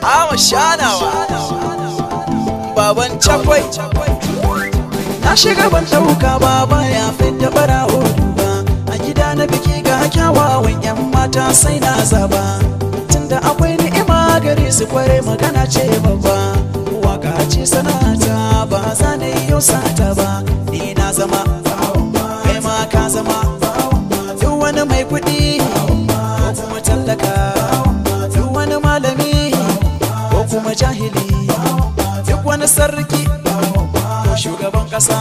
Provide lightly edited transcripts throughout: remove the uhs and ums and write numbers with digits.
Ama shanawa baban cakwai na shiga ban dauka baba ya fita barawo duba a gida na biki ga kyawawan yan mata sai na zaba tunda akwai ni'ima gare su kware magana ce babba waka ce sanata ba za na yi yau sata ba ni na zama kai ma ka zama duk wani mai kuɗi ko kuma tallaka duk wani malami ko kuma jahili duk wani sarki ko shugaban ƙasa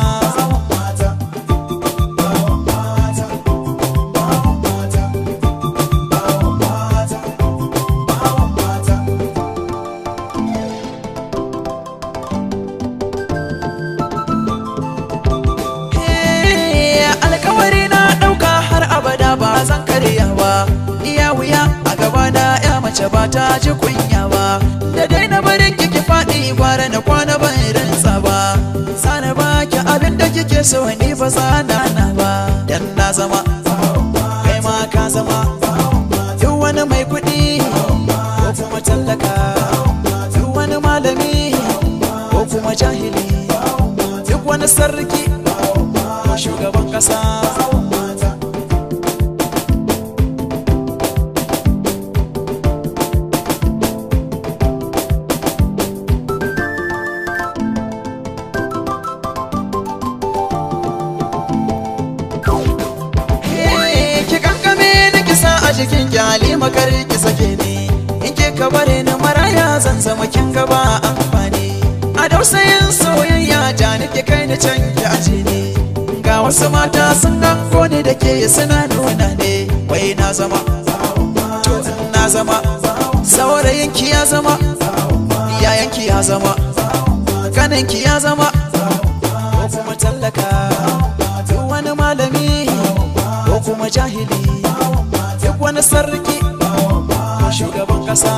ba zan karya ba iya wuya a gaba na ya mace ba ta ji kunya ba da dai na barin kike faɗi gwara na kwana ban rinsa ba sana ba ki abin da kike so ni ba sana na ba dan na zama kai ma ka zama duk wani mai kuɗi ko kuma tallaka duk wani malami ko kuma jahili duk wani sarki ko shugaban ƙasa cikin kyali makar ki sake ni in ke ka bare ni maraya zan zama kin gaba amfani a dausayin soyayya ja nake kai ni can ki aje ni ga wasu mata sun gango ni da ke suna nuna ne wai na zama to na zama saurayin ki ya zama yayan ki ya zama kanin ki ya zama ko kuma tallaka duk wani malami ko kuma jahili wani sarki ko shugaban ƙasa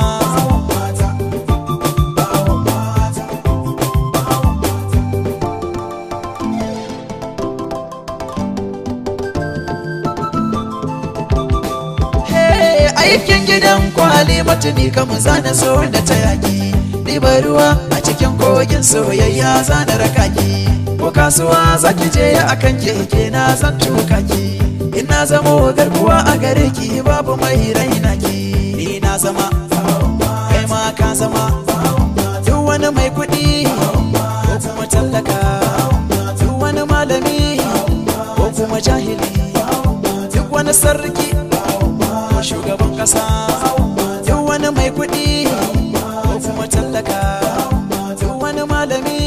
aikin gidan kwali matuni kama zana so da ta yaki ɗibar ruwa a cikin kogin soyayya zana rakaki ko kasuwa zaki je akan keke na zan tuka ki ina zama garkuwa a gare ki babu mai raina ki ni na zama kai ma ka zama duk wani mai kuɗi ko kuma tallaka duk wani malami ko kuma jahili duk wani sarki ko shugaban ƙasa duk wani mai kuɗi ko kuma tallaka duk wani malami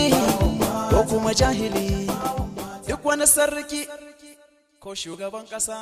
ko kuma jahili duk wani sarki ko shugaban ƙasa